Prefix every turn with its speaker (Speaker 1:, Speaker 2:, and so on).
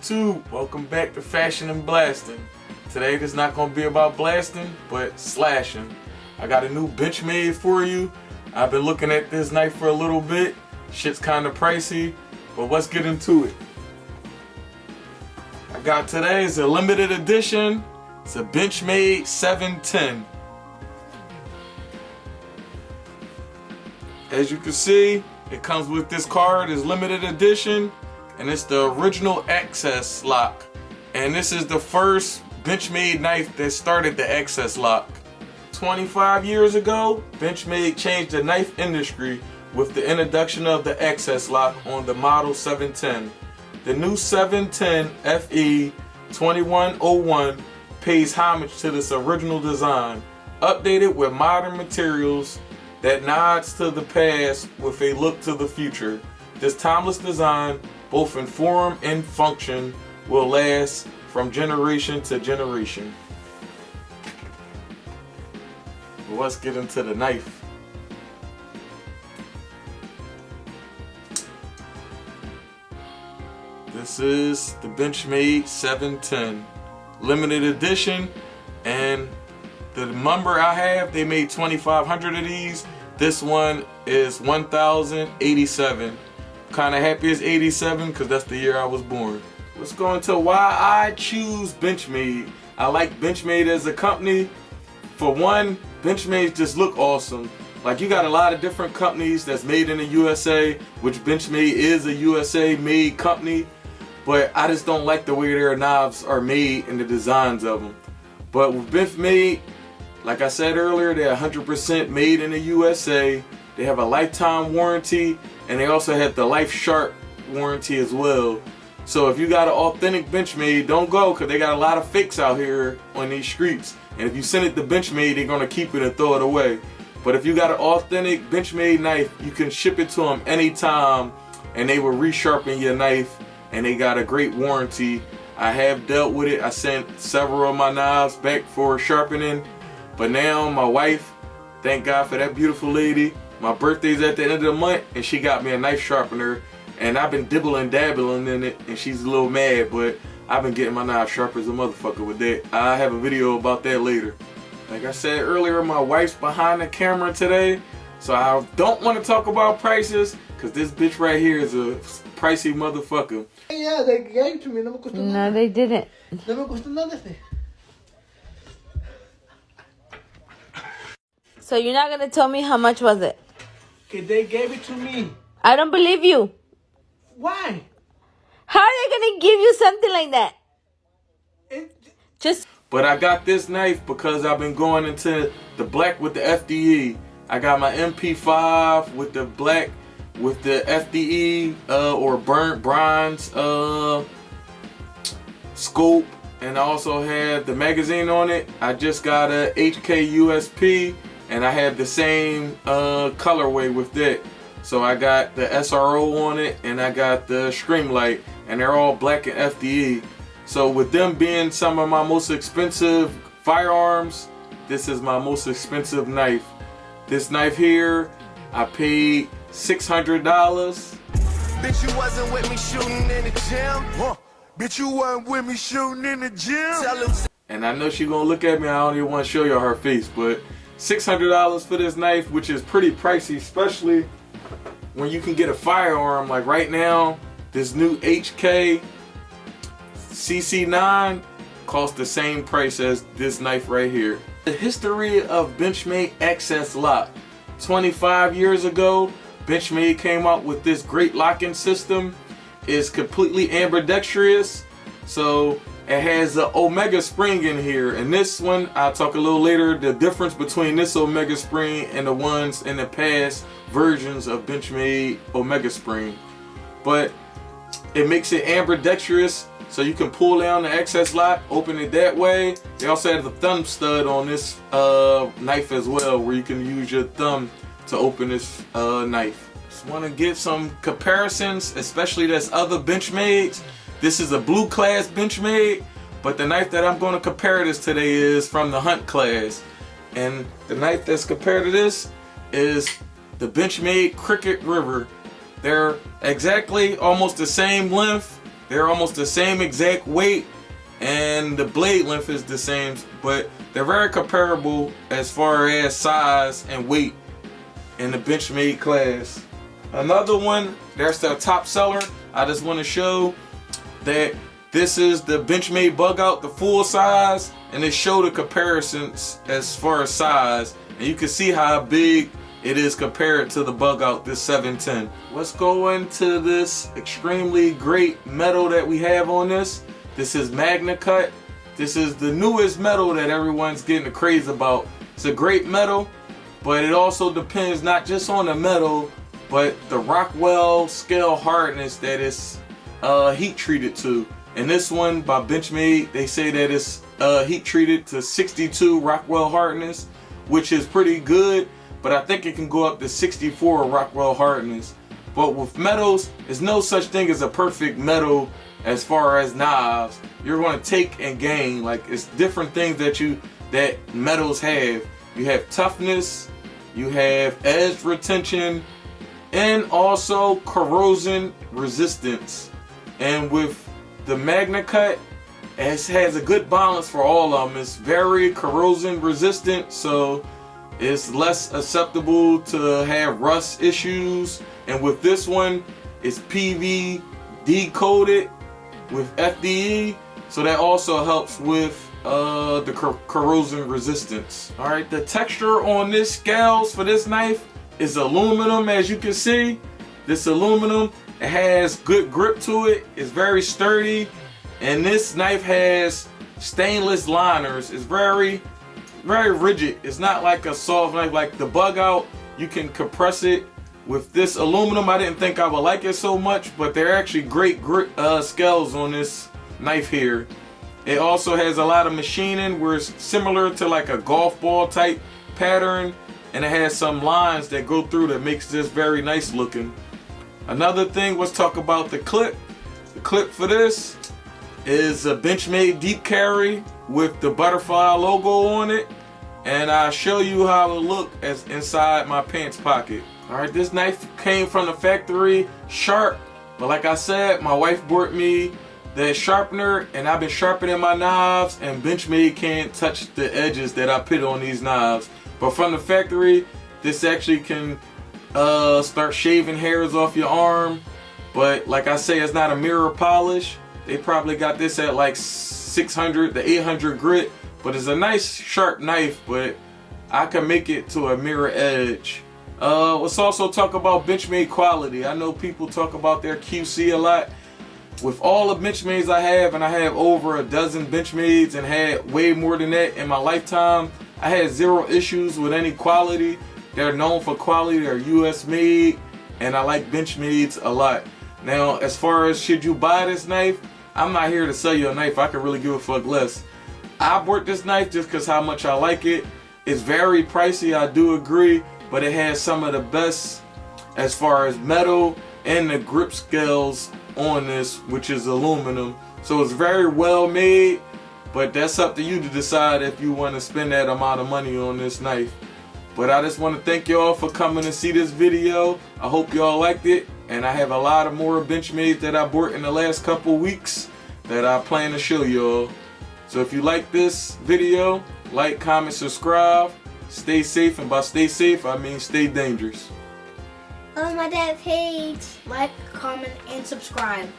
Speaker 1: YouTube? Welcome back to Fashion and Blasting. Today it's not going to be about blasting, but slashing. I got a new Benchmade for you. I've been looking at this knife for a little bit. Shit's kind of pricey, but let's get into it. I got today is a limited edition. It's a Benchmade 710. As you can see, it comes with this card. It's limited edition, and it's the original access lock. And this is the first Benchmade knife that started the access lock. 25 years ago, Benchmade changed the knife industry with the introduction of the access lock on the model 710. The new 710 FE 2101 pays homage to this original design, updated with modern materials that nods to the past with a look to the future. This timeless design, both in form and function, will last from generation to generation. Well, let's get into the knife. This is the Benchmade 710 limited edition, and the number I have, they made 2,500 of these. This one is 1,087. Kind of happy it's 87 because that's the year I was born. Let's go into why I choose Benchmade. I like Benchmade as a company. For one, Benchmade just look awesome. Like, you got a lot of different companies that's made in the USA, which Benchmade is a USA made company, but I just don't like the way their knives are made and the designs of them. But with Benchmade, like I said earlier, they're 100% made in the USA. They have a lifetime warranty, and they also have the Life Sharp warranty as well. So if you got an authentic Benchmade, don't go, because they got a lot of fakes out here on these streets. And if you send it to Benchmade, they're going to keep it and throw it away. But if you got an authentic Benchmade knife, you can ship it to them anytime, and they will resharpen your knife, and they got a great warranty. I have dealt with it. I sent several of my knives back for sharpening. But now my wife, thank God for that beautiful lady, my birthday's at the end of the month, and she got me a knife sharpener, and I've been dibbling dabbling in it, and she's a little mad, but I've been getting my knife sharp as a motherfucker with that. I have a video about that later. Like I said earlier, my wife's behind the camera today, so I don't want to talk about prices, because this bitch right here is a pricey motherfucker.
Speaker 2: Yeah, they gave to me.
Speaker 3: No, they didn't.
Speaker 2: No me costó nada.
Speaker 3: So you're not gonna tell me how much was it?
Speaker 2: Okay, they gave it to me.
Speaker 3: I don't believe you.
Speaker 2: Why?
Speaker 3: How are they gonna give you something like that?
Speaker 1: But I got this knife because I've been going into the black with the FDE. I got my MP5 with the black with the FDE or burnt bronze scope, and I also have the magazine on it. I just got a HK USP, and I have the same colorway with that. So I got the SRO on it, and I got the Streamlight, and they're all black and FDE. So with them being some of my most expensive firearms, this is my most expensive knife. This knife here, I paid $600.
Speaker 4: Bitch, you wasn't with me shooting in the gym. Huh? Bitch, you wasn't with me shooting in the gym.
Speaker 1: And I know she gonna look at me. I don't even want to show you her face, but $600 for this knife, which is pretty pricey, especially when you can get a firearm. Like right now, this new HK CC9 costs the same price as this knife right here. The history of Benchmade access lock. 25 years ago, Benchmade came out with this great locking system. It's completely ambidextrous, so it has an Omega spring in here. And this one, I'll talk a little later, the difference between this Omega spring and the ones in the past versions of Benchmade Omega spring. But it makes it ambidextrous, so you can pull down the access lock, open it that way. They also have the thumb stud on this knife as well, where you can use your thumb to open this knife. Just want to get some comparisons, especially this other Benchmades. This is a blue class Benchmade, but the knife that I'm going to compare this today is from the Hunt class. And the knife that's compared to this is the Benchmade Cricket River. They're exactly almost the same length. They're almost the same exact weight, and the blade length is the same, but they're very comparable as far as size and weight in the Benchmade class. Another one, that's the top seller. I just want to show that this is the Benchmade bug out, the full size, and they show the comparisons as far as size, and you can see how big it is compared to the bug out, this 710. Let's go into this extremely great metal that we have on this. This is Magna Cut. This is the newest metal that everyone's getting the craze about. It's a great metal, but it also depends not just on the metal, but the Rockwell scale hardness that it's heat treated to. And this one by Benchmade, they say that it's heat treated to 62 Rockwell hardness, which is pretty good, but I think it can go up to 64 Rockwell hardness. But with metals, there's no such thing as a perfect metal as far as knives. You're going to take and gain. Like, it's different things that metals have. You have toughness, you have edge retention, and also corrosion resistance. And with the Magna Cut, it has a good balance for all of them. It's very corrosion resistant, so it's less susceptible to have rust issues. And with this one, it's PVD coated with FDE, so that also helps with the corrosion resistance. Alright, the texture on this scales for this knife is aluminum, as you can see. This aluminum, it has good grip to it. It's very sturdy. And this knife has stainless liners. It's very rigid. It's not like a soft knife like the bug out. You can compress it. With this aluminum, I didn't think I would like it so much, but they're actually great scales on this knife here. It also has a lot of machining where it's similar to like a golf ball type pattern, and it has some lines that go through that makes this very nice looking. Another thing, let's talk about the clip. The clip for this is a Benchmade deep carry with the butterfly logo on it, and I'll show you how it looks as inside my pants pocket. Alright, this knife came from the factory sharp, but like I said, my wife bought me the sharpener, and I've been sharpening my knives, and Benchmade can't touch the edges that I put on these knives. But from the factory, this actually can start shaving hairs off your arm. But like I say, it's not a mirror polish. They probably got this at like 600 to 800 grit, but it's a nice sharp knife, but I can make it to a mirror edge. Let's also talk about Benchmade quality. I know people talk about their QC a lot. With all the Benchmades I have, and I have over a dozen Benchmades and had way more than that in my lifetime, I had zero issues with any quality. They're known for quality, they're US made, and I like Benchmades a lot. Now, as far as should you buy this knife, I'm not here to sell you a knife. I could really give a fuck less. I bought this knife just because how much I like it. It's very pricey, I do agree, but it has some of the best as far as metal and the grip scales on this, which is aluminum. So it's very well made, but that's up to you to decide if you want to spend that amount of money on this knife. But I just want to thank y'all for coming to see this video. I hope y'all liked it, and I have a lot of more Benchmades that I bought in the last couple weeks that I plan to show y'all. So if you like this video, like, comment, subscribe, stay safe, and by stay safe I mean stay dangerous.
Speaker 5: Follow my dad's page. Like, comment, and subscribe.